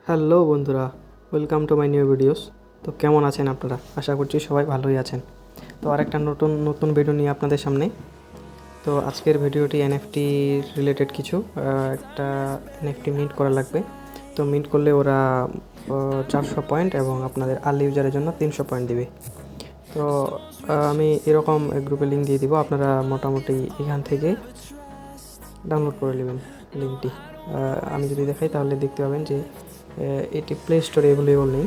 Hello বন্ধুরা, welcome to my new videos. তো কেমন আছেন আপনারা? আশা করছি সবাই ভালোই আছেন। তো আরেকটা নতুন নতুন ভিডিও নিয়ে আপনাদের সামনে। তো আজকের ভিডিওটি এনএফটি রিলেটেড কিছু একটা এনএফটি মিন্ট করা লাগবে। তো মিন্ট করলে ওরা 400 পয়েন্ট এবং আপনাদের আর্লি ইউজারের জন্য 300 পয়েন্ট দিবে। তো আমি এরকম গ্রুপে লিঙ্ক দিয়ে দিব, আপনারা মোটামুটি এখান থেকে ডাউনলোড করে নেবেন লিঙ্কটি। আমি যদি দেখাই তাহলে দেখতে পাবেন যে এটি প্লে স্টোরে অ্যাভেলেবল নেই।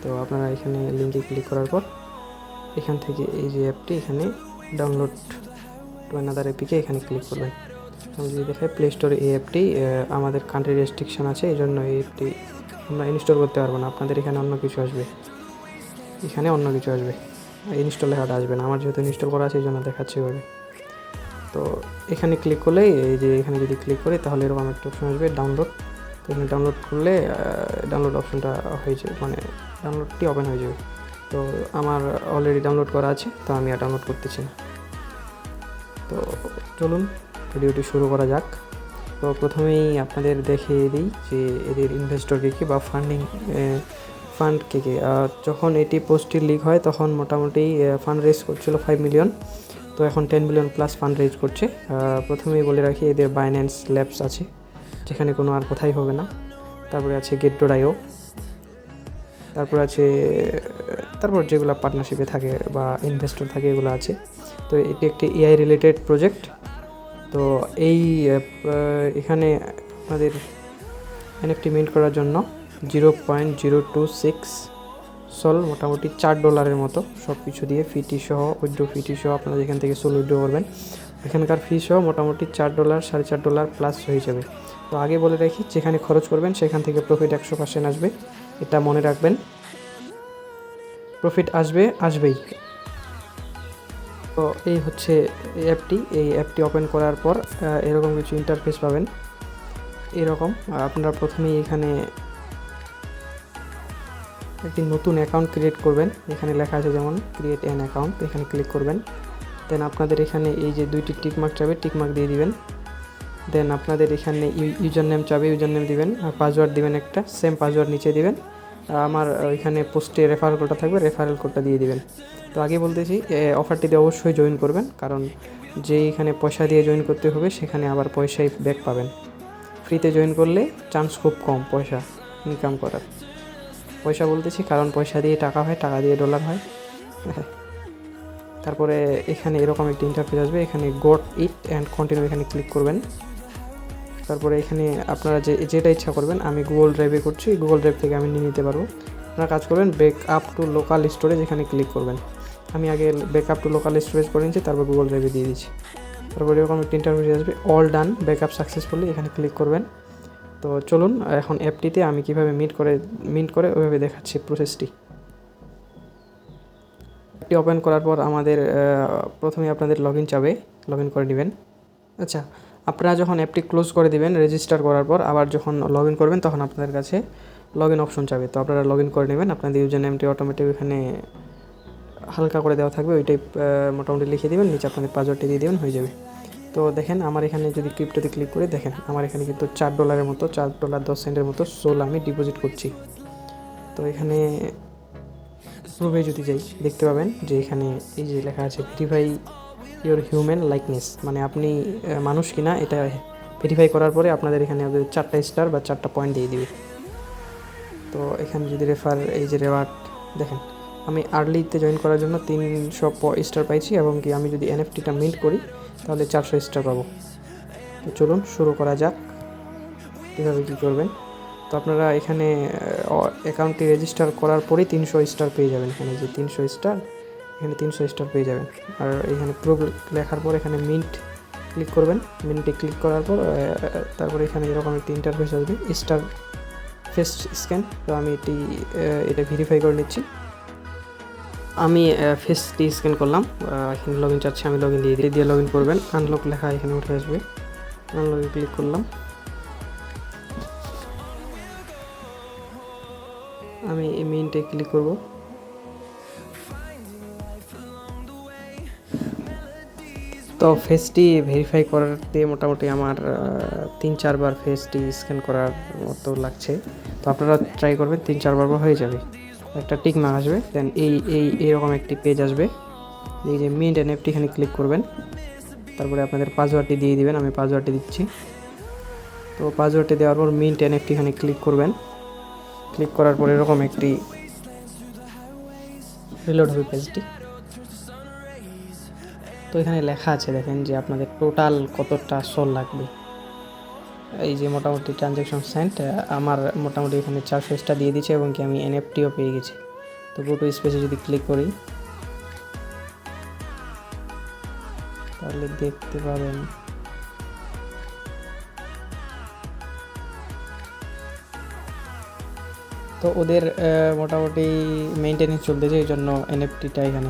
তো আপনারা এখানে লিঙ্কে ক্লিক করার পর এখান থেকে এই যে অ্যাপটি এখানে ডাউনলোড টু অ্যানাদার এপিকে এখানে ক্লিক করবেন। আমি যদি দেখাই প্লে স্টোরে এই অ্যাপটি আমাদের কান্ট্রি রেস্ট্রিকশন আছে, এই জন্য এই অ্যাপটি আমরা ইনস্টল করতে পারবো না। আপনাদের এখানে অন্য কিছু আসবে, এখানে অন্য কিছু আসবে, ইনস্টল লেখাটা আসবে না। আমার যেহেতু ইনস্টল করা আছে এই জন্য দেখাচ্ছে এভাবে। তো এখানে ক্লিক করলেই এই যে এখানে যদি ক্লিক করি তাহলে এরকম একটা অপশন আসবে ডাউনলোড। তো এখানে ডাউনলোড করলে ডাউনলোড অপশনটা হয়ে যাবে, মানে ডাউনলোডটি ওপেন হয়ে যাবে। তো আমার অলরেডি ডাউনলোড করা আছে, তো আমি আর ডাউনলোড করতেছি না। তো চলুন ভিডিওটি শুরু করা যাক। তো প্রথমেই আপনাদের দেখিয়ে দিই যে এদের ইনভেস্টর কে বা ফান্ড কে। যখন এটি পোস্টটি লিক হয় তখন মোটামুটি ফান্ড রেজ করছিল 5 মিলিয়ন। তো এখন 10 মিলিয়ন প্লাস ফান্ড রেজ করছে। প্রথমেই বলে রাখি এদের বাইন্যান্স ল্যাবস আছে, যেখানে কোনো আর কথাই হবে না। তারপরে আছে গেট.io, তারপর যেগুলো পার্টনারশিপে থাকে বা ইনভেস্টর থাকে এগুলো আছে। তো এটি একটি এআই রিলেটেড প্রজেক্ট। তো এই এখানে আপনাদের এনএফটি মিন্ট করার জন্য 0.026 সল, মোটামুটি $4 মতো সব কিছু দিয়ে ফিটি সহ, উইথড্রো ফিটি সহ আপনারা যেখান থেকে সোল উইথড্রো করবেন এখানকার ফি সহ মোটামুটি $4 $4.5 প্লাস হয়ে যাবে। তো আগে বলে রাখি, যেখানে খরচ করবেন সেখান থেকে প্রফিট 100% আসবে, এটা মনে রাখবেন। প্রফিট আসবেই। তো এই হচ্ছে এই অ্যাপটি ওপেন করার পর এরকম কিছু ইন্টারফেস পাবেন। এরকম আপনারা প্রথমেই এখানে একটি নতুন অ্যাকাউন্ট ক্রিয়েট করবেন। এখানে লেখা আছে যেমন ক্রিয়েট অ্যান অ্যাকাউন্ট, এখানে ক্লিক করবেন। দেন আপনাদের এখানে এই যে দুইটি টিকমার্ক চাবে, টিকমার্ক দিয়ে দিবেন। দেন আপনাদের এখানে ইউজার নেম চাবে, ইউজার নেম দিবেন, আর পাসওয়ার্ড দিবেন একটা, সেম পাসওয়ার্ড নিচে দিবেন। আমার ওইখানে পোস্টে রেফারেল কোডটা থাকবে, রেফারেল কোডটা দিয়ে দিবেন। তো আগে বলতেছি অফারটিতে অবশ্যই জয়েন করবেন, কারণ যে এখানে পয়সা দিয়ে জয়েন করতে হবে সেখানে আবার পয়সাই ব্যাক পাবেন। ফ্রিতে জয়েন করলে চান্স খুব কম পয়সা ইনকাম করার। পয়সা বলতেছি কারণ পয়সা দিয়ে টাকা হয়, টাকা দিয়ে ডলার হয়। তারপরে এখানে এরকম একটি ইন্টারফেস আসবে, এখানে গট ইট অ্যান্ড কন্টিনিউ এখানে ক্লিক করবেন। তারপরে এখানে আপনারা যেটা ইচ্ছা করবেন, আমি গুগল ড্রাইভে করছি, গুগল ড্রাইভ থেকে আমি নিয়ে নিতে পারবো। আপনারা কাজ করবেন back up to local storage এখানে ক্লিক করবেন। আমি আগে back up to local storage করে নিচ্ছি, তারপর গুগল ড্রাইভে দিয়ে দিচ্ছি। তারপরে এরকম একটা ইন্টারফেস আসবে, all done back up successfully, এখানে ক্লিক করবেন। তো চলুন এখন অ্যাপটিতে আমি কীভাবে মিন্ট করে ওইভাবে দেখাচ্ছি প্রসেসটি। অ্যাপটি ওপেন করার পর আমাদের প্রথমে আপনাদের লগ ইন চাবে, লগ ইন করে নেবেন। আচ্ছা, আপনারা যখন অ্যাপটি ক্লোজ করে দিবেন রেজিস্টার করার পর, আবার যখন লগ ইন করবেন তখন আপনাদের কাছে লগ ইন অপশন চাবে। তো আপনারা লগ ইন করে নেবেন, আপনাদের ইউজার নেমটি অটোমেটিক এখানে হালকা করে দেওয়া থাকবে, ওইটাই মোটামুটি লিখে দেবেন, নিচে আপনাদের পাসওয়ার্ডটি দিয়ে দেবেন, হয়ে যাবে। তো দেখেন আমার এখানে যদি ক্রিপ্টোতে ক্লিক করে দেখেন, আমার এখানে কিন্তু $4 মতো, $4.10 মতো সোল আমি ডিপোজিট করছি। তো এখানে প্রুফে যদি যাই দেখতে পাবেন যে এখানে এই যে লেখা আছে ভেরিফাই ইওর হিউম্যান লাইকনেস, মানে আপনি মানুষ কিনা এটা ভেরিফাই করার পরে আপনাদের এখানে 4টা স্টার বা 4টা পয়েন্ট দিয়ে দিবে। তো এখানে যদি এই যে রেওয়ার্ড দেখেন, আমি আর্লিতে জয়েন করার জন্য 300 স্টার পাইছি, এবং কি আমি যদি এনএফটিটা মিন্ট করি তাহলে 400 স্টার পাবো। তো চলুন শুরু করা যাক কীভাবে কী করবেন। তো আপনারা এখানে অ্যাকাউন্টটি রেজিস্টার করার পরেই 300 স্টার পেয়ে যাবেন। এখানে যে 300 স্টার, এখানে 300 স্টার পেয়ে যাবেন। আর এখানে প্রুফ লেখার পর এখানে মিন্ট ক্লিক করবেন। মিন্টে ক্লিক করার পর তারপরে এখানে এরকম একটি ইন্টারফেস আসবে, স্টার ফেস স্ক্যান। তো আমি এটা ভেরিফাই করে নিচ্ছি। আমি ফেসটি স্ক্যান করলাম, এখানে লগ ইন চাচ্ছি, আমি লগ ইন দিয়ে লগ ইন করবেন। আনলক লেখা এখানে উঠে আসবে, আনলকে ক্লিক করলাম। আমি এই মিন্টে ক্লিক করব। তো তো ফেসটি ভেরিফাই করতে মোটামুটি আমার 3-4 বার ফেসটি স্ক্যান করার মতো লাগছে। তো আপনারা ট্রাই করবেন, 3-4 বার হয়ে যাবে, একটা টিক মার্ক আসবে। দেন এইরকম একটি পেজ আসবে, এই যে মিন্ট এনএফটি এখানে ক্লিক করবেন, তারপরে আপনাদের পাসওয়ার্ডটি দিয়ে দিবেন। আমি পাসওয়ার্ডটি দিচ্ছি। তো পাসওয়ার্ডটি দেওয়ার পর মিন্ট এনএফটি এখানে ক্লিক করবেন। ক্লিক করার পর এরকম একটি রিলোড হবে পেজটি। তো এখানে লেখা আছে, দেখেন যে আপনাদের টোটাল কতটা সোল লাগবে। এই যে মোটামুটি ট্রানজ্যাকশন সেন্ট আমার মোটামুটি এখানে 400টা দিয়ে দিচ্ছে এবং কি আমি এনএফটিও পেয়ে গেছি। তো গো টু স্পেসে যদি ক্লিক করি তাহলে দেখতে পাবেন তো ওদের মোটামুটি মেইনটেনেন্স চলতেছে, এই জন্য এনএফটিটা এখানে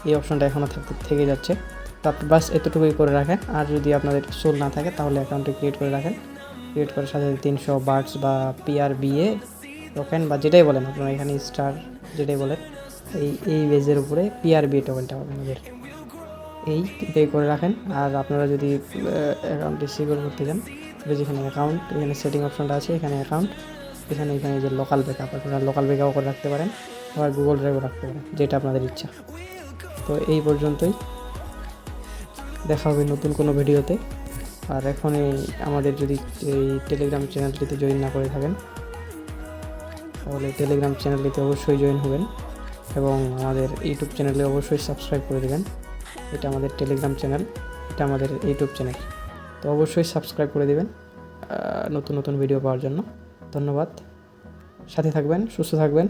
এই অপশনটা এখনও থেকে যাচ্ছে। তো আপনি বাস এতটুকুই করে রাখেন। আর যদি আপনাদের সোল না থাকে তাহলে অ্যাকাউন্টে ক্রিয়েট করে রাখেন। ক্রিয়েট করার সাথে 300 বার্ডস বা পিআরবিএ টোকেন বা যেটাই বলেন আপনারা, এখানে স্টার যেটাই বলেন, এই বেজের উপরে পিআরবিএ টোকেনটা পাবেন ওদের। এইটাই করে রাখেন। আর আপনারা যদি অ্যাকাউন্টটি সিকিউর করতে চান তাহলে যেখানে অ্যাকাউন্ট, এখানে সেটিং অপশনটা আছে, এখানে অ্যাকাউন্ট, এখানে যে লোকাল ব্যাকআপ, আপনারা লোকাল ব্যাকআপও করে রাখতে পারেন, আবার গুগল ড্রাইভও রাখতে পারেন, যেটা আপনাদের ইচ্ছা। তো এই পর্যন্তই, দেখা হবে নতুন কোনো ভিডিওতে। আর এখন আমাদের যদি এই টেলিগ্রাম চ্যানেলটিতে জয়েন না করে থাকেন তাহলে টেলিগ্রাম চ্যানেলটিতে অবশ্যই জয়েন হবেন এবং আমাদের ইউটিউব চ্যানেলে অবশ্যই সাবস্ক্রাইব করে দেবেন। এটা আমাদের টেলিগ্রাম চ্যানেল, এটা আমাদের ইউটিউব চ্যানেল। তো অবশ্যই সাবস্ক্রাইব করে দেবেন নতুন নতুন ভিডিও পাওয়ার জন্য। ধন্যবাদ, সাথে থাকবেন, সুস্থ থাকবেন।